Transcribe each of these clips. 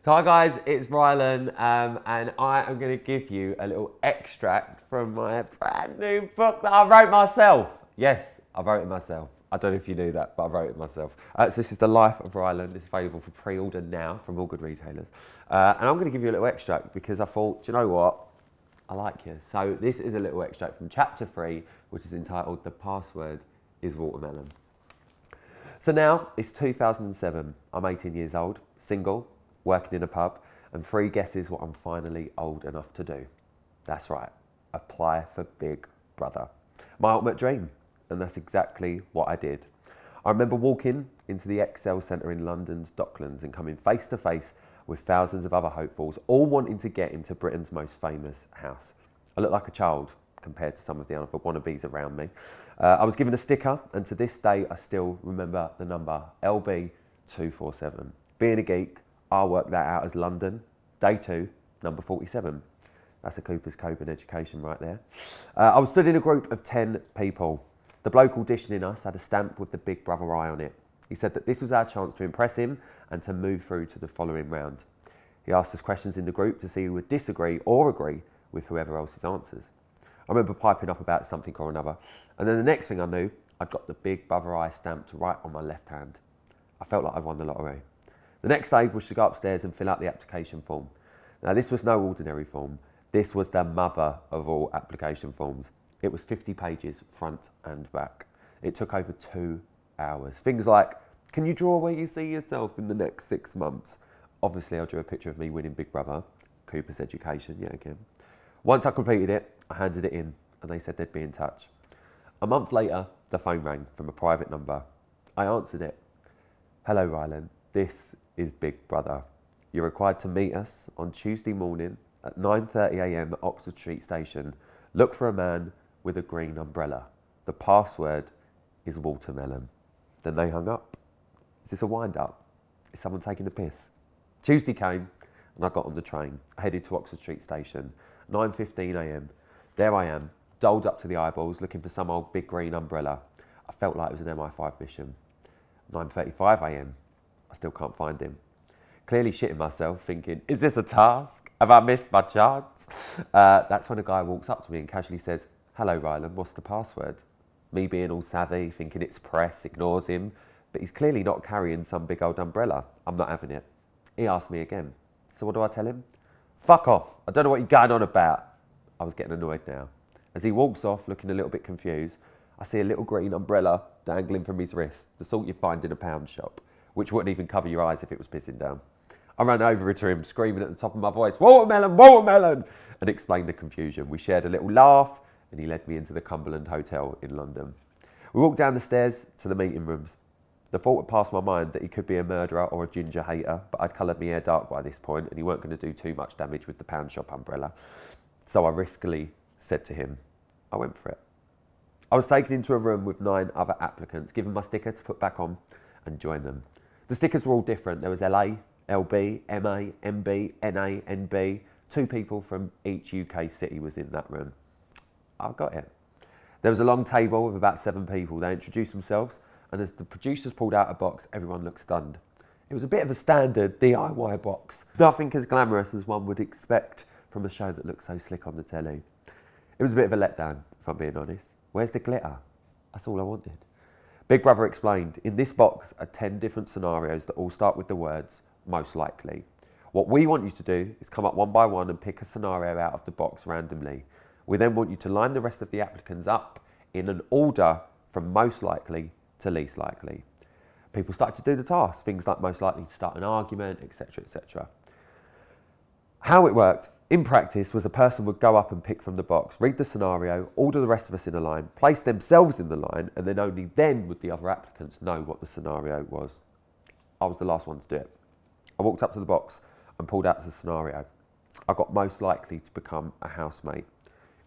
So hi guys, it's Rylan, and I am going to give you a little extract from my brand new book that I wrote myself. Yes, I wrote it myself. I don't know if you knew that, but I wrote it myself. So this is The Life of Rylan. It's available for pre-order now from all good retailers. And I'm going to give you a little extract because I thought, do you know what? I like you. So this is a little extract from chapter 3, which is entitled The Password is Watermelon. So now it's 2007. I'm 18 years old, single, working in a pub, and 3 guesses what I'm finally old enough to do. That's right, apply for Big Brother. My ultimate dream, and that's exactly what I did. I remember walking into the Excel Centre in London's Docklands and coming face to face with thousands of other hopefuls, all wanting to get into Britain's most famous house. I looked like a child compared to some of the other wannabes around me. I was given a sticker, and to this day I still remember the number LB247. Being a geek, I'll work that out as London, day 2, number 47. That's a Cooper's Copen education right there. I was stood in a group of 10 people. The bloke auditioning us had a stamp with the Big Brother eye on it. He said that this was our chance to impress him and to move through to the following round. He asked us questions in the group to see who would disagree or agree with whoever else's answers. I remember piping up about something or another, and then the next thing I knew, I'd got the Big Brother eye stamped right on my left hand. I felt like I'd won the lottery. The next stage was to go upstairs and fill out the application form. Now this was no ordinary form. This was the mother of all application forms. It was 50 pages, front and back. It took over 2 hours. Things like, can you draw where you see yourself in the next 6 months? Obviously I drew a picture of me winning Big Brother, Cooper's education, yet again. Once I completed it, I handed it in and they said they'd be in touch. A month later, the phone rang from a private number. I answered it. Hello Rylan, this is Big Brother. You're required to meet us on Tuesday morning at 9:30 AM at Oxford Street Station. Look for a man with a green umbrella. The password is watermelon. Then they hung up. Is this a wind up? Is someone taking the piss? Tuesday came and I got on the train. I headed to Oxford Street Station, 9:15 AM. There I am, doled up to the eyeballs, looking for some old big green umbrella. I felt like it was an MI5 mission. 9:35 AM. I still can't find him. Clearly shitting myself, thinking, is this a task? Have I missed my chance? That's when a guy walks up to me and casually says, hello Rylan, what's the password? Me being all savvy, thinking it's press, ignores him, but he's clearly not carrying some big old umbrella. I'm not having it. He asked me again. So what do I tell him? Fuck off, I don't know what you're going on about. I was getting annoyed now. As he walks off, looking a little bit confused, I see a little green umbrella dangling from his wrist, the sort you'd find in a pound shop, which wouldn't even cover your eyes if it was pissing down. I ran over to him, screaming at the top of my voice, watermelon, watermelon, and explained the confusion. We shared a little laugh, and he led me into the Cumberland Hotel in London. We walked down the stairs to the meeting rooms. The thought had passed my mind that he could be a murderer or a ginger hater, but I'd coloured my hair dark by this point, and he weren't going to do too much damage with the pound shop umbrella. So I riskily said to him, I went for it. I was taken into a room with 9 other applicants, given my sticker to put back on, and joined them. The stickers were all different. There was LA, LB, MA, MB, NA, NB. 2 people from each UK city was in that room. I got it. There was a long table with about 7 people. They introduced themselves, and as the producers pulled out a box, everyone looked stunned. It was a bit of a standard DIY box. Nothing as glamorous as one would expect from a show that looks so slick on the telly. It was a bit of a letdown, if I'm being honest. Where's the glitter? That's all I wanted. Big Brother explained, in this box are 10 different scenarios that all start with the words, most likely. What we want you to do is come up one by one and pick a scenario out of the box randomly. We then want you to line the rest of the applicants up in an order from most likely to least likely. People started to do the task, things like most likely to start an argument, etc., etc. How it worked, in practice, was a person would go up and pick from the box, read the scenario, order the rest of us in a line, place themselves in the line, and then only then would the other applicants know what the scenario was. I was the last one to do it. I walked up to the box and pulled out the scenario. I got most likely to become a housemate.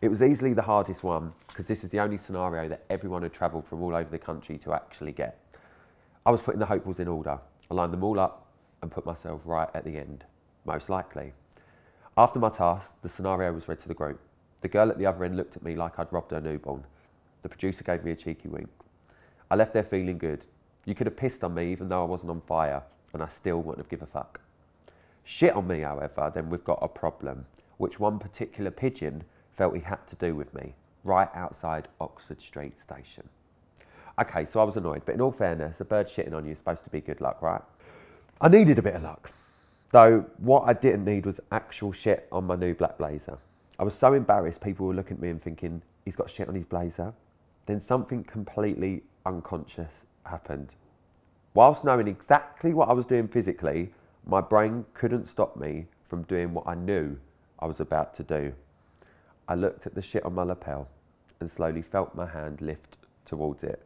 It was easily the hardest one because this is the only scenario that everyone had travelled from all over the country to actually get. I was putting the hopefuls in order. I lined them all up and put myself right at the end, most likely. After my task, the scenario was read to the group. The girl at the other end looked at me like I'd robbed her newborn. The producer gave me a cheeky wink. I left there feeling good. You could have pissed on me even though I wasn't on fire, and I still wouldn't have given a fuck. shit on me, however, then we've got a problem, which one particular pigeon felt he had to do with me, right outside Oxford Street Station. Okay, so I was annoyed, but in all fairness, a bird shitting on you is supposed to be good luck, right? I needed a bit of luck, though what I didn't need was actual shit on my new black blazer. I was so embarrassed, people were looking at me and thinking, he's got shit on his blazer. Then something completely unconscious happened. Whilst knowing exactly what I was doing physically, my brain couldn't stop me from doing what I knew I was about to do. I looked at the shit on my lapel and slowly felt my hand lift towards it.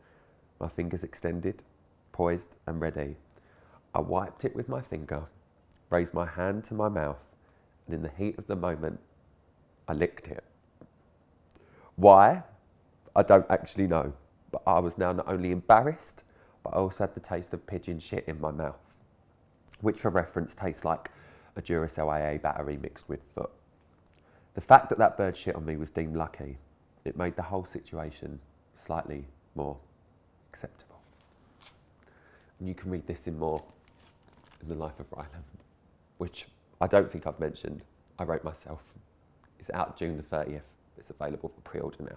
My fingers extended, poised and ready. I wiped it with my finger, raised my hand to my mouth, and in the heat of the moment, I licked it. Why? I don't actually know, but I was now not only embarrassed, but I also had the taste of pigeon shit in my mouth, which for reference tastes like a Duracell AA battery mixed with foot. The fact that that bird shit on me was deemed lucky, it made the whole situation slightly more acceptable. And you can read this in more in The Life of Rylan, which I don't think I've mentioned. I wrote myself. It's out June the 30th. It's available for pre-order now.